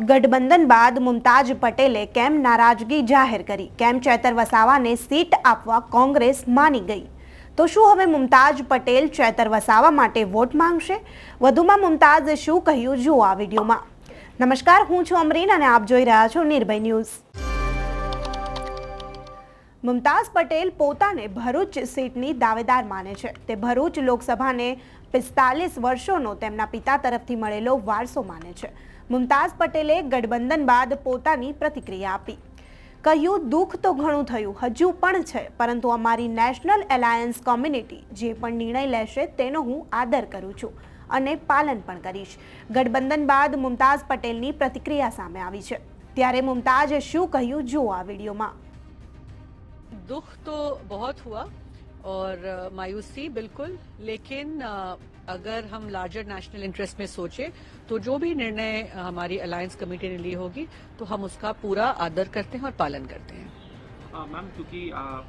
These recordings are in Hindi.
ગઠબંધન બાદ મુમતાજ પટેલે કેમ નારાજગી જાહેર કરી? કેમ ચેતર વસાવાને સીટ આપવા કોંગ્રેસ માની ગઈ? તો શું હવે મુમતાજ પટેલ ચેતર વસાવા માટે વોટ માંગશે? વધુમાં મુમતાઝે શું કહ્યું જુઓ આ વિડીયોમાં। નમસ્કાર, હું છું અમરીન અને આપ જોઈ રહ્યા છો નિર્ભય ન્યૂઝ। મુમતાઝ પટેલ પોતાને ભરૂચ સીટની દાવેદાર માને છે। તે ભરૂચ લોકસભાને 45 વર્ષોનો તેમના પિતા તરફથી મળેલો વારસો માને છે। મુમતાઝ પટેલે ગઠબંધન બાદ પોતાની પ્રતિક્રિયા આપી। કહ્યું, દુઃખ તો ઘણું થયું, હજુ પણ છે, પરંતુ અમારી નેશનલ એલાયન્સ કોમ્યુનિટી જે પણ निर्णय લેશે તેનો હું આદર કરું છું અને પાલન પણ કરીશ। ગઠબંધન બાદ મુમતાઝ પટેલની પ્રતિક્રિયા સામે આવી છે। ત્યારે મુમતાઝે શું કહ્યું જુઓ આ વિડીયોમાં। दुख तो बहुत हुआ और मायूसी बिल्कुल, लेकिन अगर हम लार्जर नेशनल इंटरेस्ट में सोचे तो जो भी निर्णय हमारी अलायंस कमेटी ने ली होगी तो हम उसका पूरा आदर करते हैं और पालन करते हैं। मैम, क्योंकि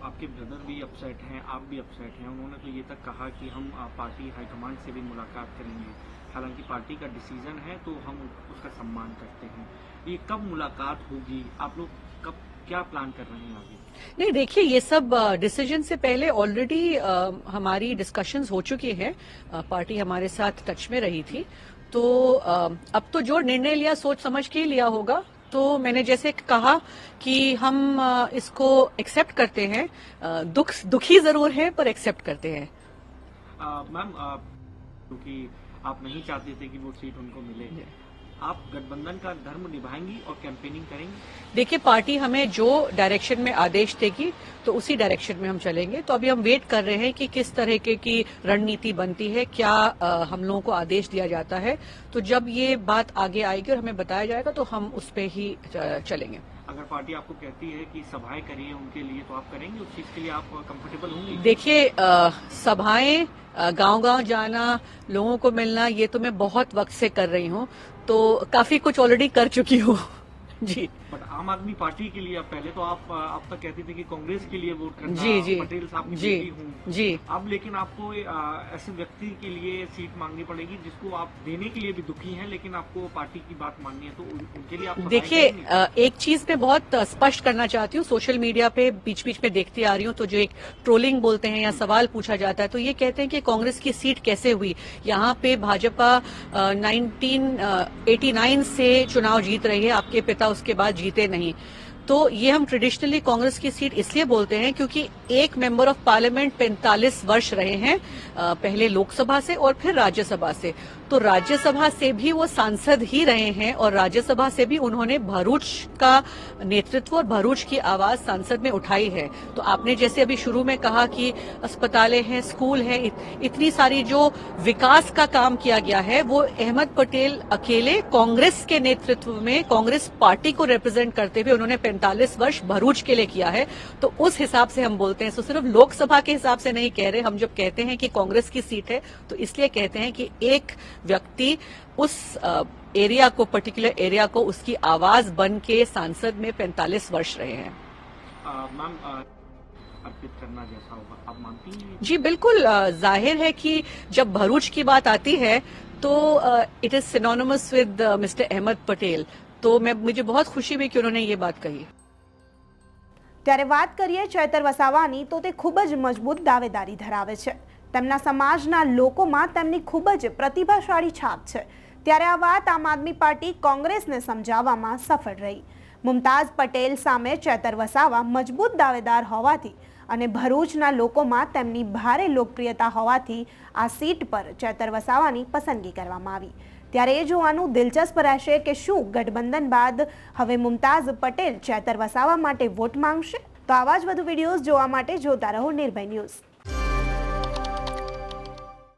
आपके ब्रदर भी अपसेट हैं, आप भी अपसेट हैं, उन्होंने तो ये तक कहा कि हम पार्टी हाईकमान से भी मुलाकात करेंगे। हालांकि पार्टी का डिसीजन है तो हम उसका सम्मान करते हैं। ये कब मुलाकात होगी? आप लोग कब क्या प्लान कर रहे हैं आगे? नहीं, देखिए, ये सब डिसीजन से पहले ऑलरेडी हमारी डिस्कशंस हो चुकी हैं। पार्टी हमारे साथ टच में रही थी, तो अब तो जो निर्णय लिया सोच समझ के ही लिया होगा। तो मैंने जैसे कहा कि हम इसको एक्सेप्ट करते हैं, दुखी जरूर है पर एक्सेप्ट करते हैं। मैम, क्योंकि आप नहीं चाहते थे कि वो सीट उनको मिले, आप गठबंधन का धर्म निभाएंगी और कैंपेनिंग करेंगी? देखिए, पार्टी हमें जो डायरेक्शन में आदेश देगी तो उसी डायरेक्शन में हम चलेंगे। तो अभी हम वेट कर रहे हैं कि किस तरह की रणनीति बनती है, क्या हम लोगों को आदेश दिया जाता है। तो जब ये बात आगे आएगी और हमें बताया जाएगा तो हम उस पे ही चलेंगे। अगर पार्टी आपको कहती है कि सभाएं करिए उनके लिए, तो आप करेंगे? उस चीज के लिए आप कंफर्टेबल होंगे? देखिए, सभाएं, गांव-गांव जाना, लोगों को मिलना, ये तो मैं बहुत वक्त से कर रही हूँ, तो काफी कुछ ऑलरेडी कर चुकी हूँ। जी, बट आम आदमी पार्टी के लिए पहले तो आप तक कहती थी कि कांग्रेस के लिए वोट करना, जी पटेल साहब की जी बेटी हूँ जी। अब लेकिन आपको ऐसे व्यक्ति के लिए सीट मांगनी पड़ेगी जिसको आप देने के लिए भी दुखी हैं, लेकिन आपको पार्टी की बात माननी है, तो उनके लिए आप देखिए, एक चीज मैं बहुत स्पष्ट करना चाहती हूँ। सोशल मीडिया पे बीच बीच में देखती आ रही हूँ, तो जो एक ट्रोलिंग बोलते हैं या सवाल पूछा जाता है, तो ये कहते हैं कि कांग्रेस की सीट कैसे हुई। यहाँ पे भाजपा 1989 से चुनाव जीत रही है, आपके पिता उसके बाद जीते नहीं। तो ये हम ट्रेडिशनली कांग्रेस की सीट इसलिए बोलते हैं क्योंकि एक मेंबर ऑफ पार्लियामेंट 45 वर्ष रहे हैं, पहले लोकसभा से और फिर राज्यसभा से। तो राज्यसभा से भी वो सांसद ही रहे हैं और राज्यसभा से भी उन्होंने भरूच का नेतृत्व और भरूच की आवाज संसद में उठाई है। तो आपने जैसे अभी शुरू में कहा कि अस्पतालें हैं, स्कूल हैं, इतनी सारी जो विकास का काम किया गया है वो अहमद पटेल अकेले कांग्रेस के नेतृत्व में, कांग्रेस पार्टी को रिप्रेजेंट करते हुए उन्होंने 45 वर्ष भरूच के लिए किया है। तो उस हिसाब से हम बोलते हैं। तो सिर्फ लोकसभा के हिसाब से नहीं कह रहे। हम जब कहते हैं कि कांग्रेस की सीट है तो इसलिए कहते हैं कि एक व्यक्ति उस एरिया को, पर्टिकुलर एरिया को उसकी आवाज बन के सांसद में 45 वर्ष रहे हैं। मैम, अर्पित करना जैसा होगा, आप मानती हैं? जी बिल्कुल, जाहिर है कि जब भरूच की बात आती है तो it is synonymous with mister Ahmed Patel. तो मुझे बहुत खुशी हुई कि उन्होंने ये बात कही। ત્યારે વાત કરીએ ચેતર વસાવાની, તો તે ખૂબ જ મજબૂત દાવેદારી ધરાવે છે। તેમના સમાજના લોકોમાં તેમની ખૂબ જ પ્રતિભાશાળી છાપ છે। ત્યારે આ વાત આમ આદમી પાર્ટી કોંગ્રેસને સમજાવવામાં સફળ રહી। મુમતાઝ પટેલ સામે ચેતર વસાવા મજબૂત દાવેદાર હોવાથી અને ભરૂચના લોકોમાં તેમની ભારે લોકપ્રિયતા હોવાથી આ સીટ પર ચેતર વસાવાની પસંદગી કરવામાં આવી। ત્યારે એ જોવાનું દિલચસ્પ રહેશે કે શું ગઠબંધન બાદ હવે મુમતાઝ પટેલ ચેતર વસાવા માટે વોટ માંગશે? તો આવા જ વધુ વિડીયોઝ જોવા માટે જોતા રહો નિર્ભય ન્યૂઝ।